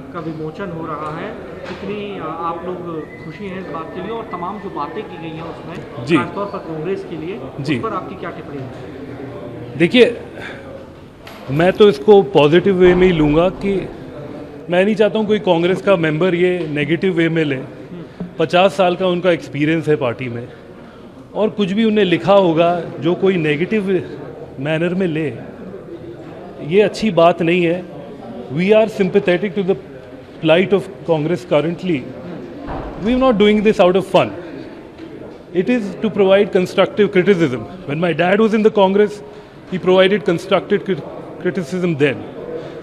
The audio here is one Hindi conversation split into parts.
का विमोचन हो रहा है, कितनी आप लोग खुशी हैं इस बात के लिए, और तमाम जो बातें की गई हैं उसमें जी। खासतौर पर कांग्रेस के लिए, जी। उस पर आपकी क्या टिप्पणी है? देखिए, मैं तो इसको पॉजिटिव वे में ही लूँगा कि मैं नहीं चाहता हूँ कोई कांग्रेस का मेंबर ये नेगेटिव वे में ले। 50 साल का उनका एक्सपीरियंस है पार्टी में, और कुछ भी उन्हें लिखा होगा जो कोई नेगेटिव मैनर में ले, ये अच्छी बात नहीं है। We are sympathetic to the plight of Congress currently. We are not doing this out of fun. It is to provide constructive criticism. When my dad was in the Congress, he provided constructive criticism then.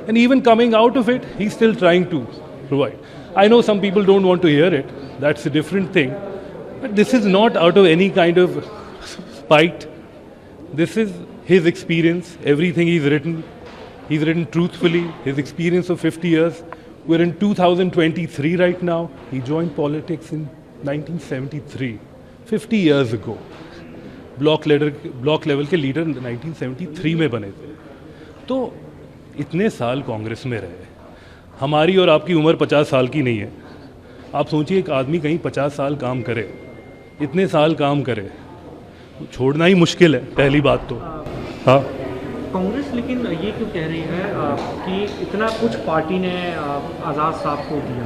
And even coming out of it, he's still trying to provide. I know some people don't want to hear it. That's a different thing. But this is not out of any kind of spite. This is his experience, everything he's written truthfully, his experience of 50 years. We're in 2023 right now. He joined politics in 1973, 50 years ago. Block level के लीडर 1973 में बने थे। तो इतने साल कांग्रेस में रहे। हमारी और आपकी उम्र 50 साल की नहीं है। आप सोचिए, एक आदमी कहीं 50 साल काम करे, इतने साल काम करे, छोड़ना ही मुश्किल है, पहली बात तो। हाँ, कांग्रेस लेकिन ये क्यों कह रही है कि इतना कुछ पार्टी ने आज़ाद साहब को दिया,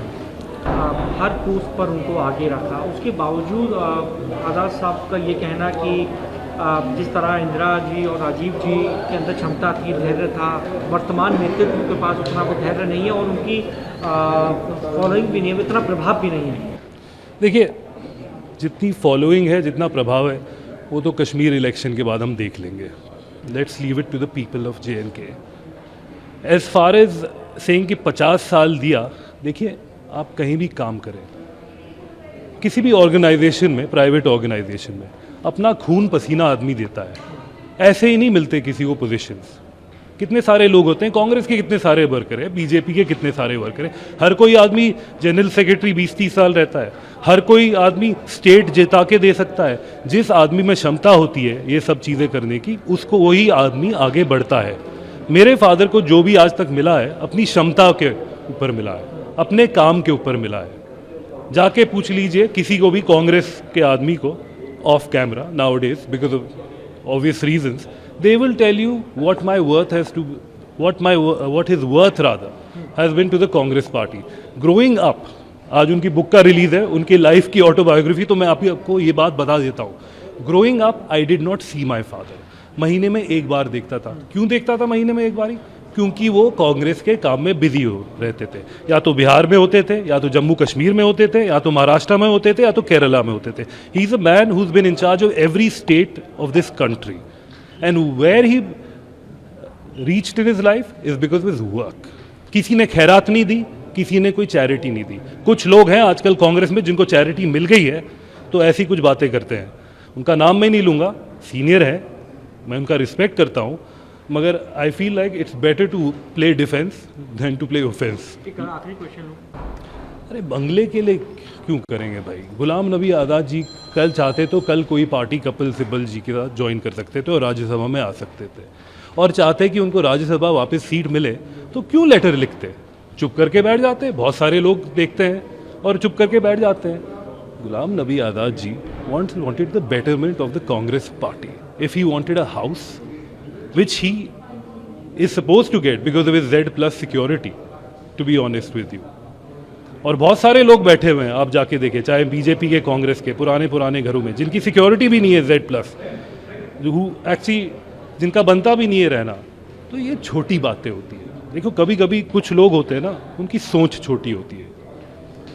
हर पोस्ट पर उनको आगे रखा, उसके बावजूद आज़ाद साहब का ये कहना कि जिस तरह इंदिरा जी और राजीव जी के अंदर क्षमता थी, धैर्य था, वर्तमान नेतृत्व के पास उतना कोई धैर्य नहीं है और उनकी फॉलोइंग भी नहीं है, इतना प्रभाव भी नहीं है। देखिए, जितनी फॉलोइंग है, जितना प्रभाव है, वो तो कश्मीर इलेक्शन के बाद हम देख लेंगे। Let's leave it to the people of J&K. As far as saying कि 50 साल दिया, देखिए, आप कहीं भी काम करें, किसी भी ऑर्गेनाइजेशन में, प्राइवेट ऑर्गेनाइजेशन में, अपना खून पसीना आदमी देता है। ऐसे ही नहीं मिलते किसी को पोजीशंस। कितने सारे लोग होते हैं, कांग्रेस के कितने सारे वर्कर हैं, बीजेपी के कितने सारे वर्कर हैं। हर कोई आदमी जनरल सेक्रेटरी 20-30 साल रहता है। हर कोई आदमी स्टेट जिता के दे सकता है। जिस आदमी में क्षमता होती है ये सब चीज़ें करने की, उसको वही आदमी आगे बढ़ता है। मेरे फादर को जो भी आज तक मिला है, अपनी क्षमता के ऊपर मिला है, अपने काम के ऊपर मिला है। जाके पूछ लीजिए किसी को भी कांग्रेस के आदमी को, of camera nowadays, because of obvious reasons, they will tell you what my worth has to, what his worth rather has been to the Congress party. Growing up, आज उनकी बुक का रिलीज है, उनकी लाइफ की ऑटोबायोग्राफी, तो मैं आपको ये बात बता देता हूँ। Growing up I did not see my father. महीने में एक बार देखता था। क्यों देखता था महीने में एक बार ही? क्योंकि वो कांग्रेस के काम में बिजी हो रहते थे। या तो बिहार में होते थे, या तो जम्मू कश्मीर में होते थे, या तो महाराष्ट्र में होते थे, या तो केरला में होते थे। He is a man who is been in charge of every state of this country, and where he reached in his life is because of his work. किसी ने खैरात नहीं दी, किसी ने कोई चैरिटी नहीं दी। कुछ लोग हैं आजकल कांग्रेस में जिनको चैरिटी मिल गई है, तो ऐसी कुछ बातें करते हैं। उनका नाम मैं नहीं लूँगा, सीनियर है, मैं उनका रिस्पेक्ट करता हूँ, मगर I feel like it's better to play defense than to play offense. एक आखिरी क्वेश्चन। अरे बंगले के लिए क्यों करेंगे भाई? गुलाम नबी आज़ाद जी कल चाहते तो कल कोई पार्टी कपिल सिब्बल जी के साथ ज्वाइन कर सकते थे और राज्यसभा में आ सकते थे, और चाहते कि उनको राज्यसभा वापस सीट मिले तो क्यों लेटर लिखते? चुप करके बैठ जाते। बहुत सारे लोग देखते हैं और चुप करके बैठ जाते हैं। Ghulam Nabi Azad ji wanted the betterment of the Congress party. If he wanted a house, which he is supposed to get because of his Z+ security, to be honest with you. और बहुत सारे लोग बैठे हुए हैं, आप जाके देखें, चाहे बीजेपी के, कांग्रेस के, पुराने घरों में, जिनकी सिक्योरिटी भी नहीं है Z+, जो एक्चुअली जिनका बनता भी नहीं है रहना। तो ये छोटी बातें होती हैं। देखो, कभी कभी कुछ लोग होते हैं ना, उनकी सोच छोटी होती है,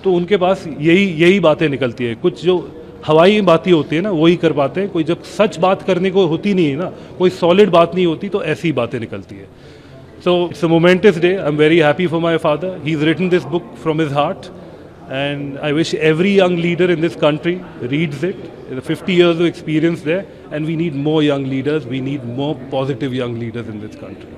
तो उनके पास यही बातें निकलती है। कुछ जो हवाई बातें होती है ना, वही कर पाते हैं। कोई जब सच बात करने को होती नहीं है ना, कोई सॉलिड बात नहीं होती, तो ऐसी बातें निकलती है। So it's a momentous day. I'm very happy for my father. He's written this book from his heart, and I wish every young leader in this country reads it. There's 50 years of experience there, and we need more young leaders. We need more positive young leaders in this country.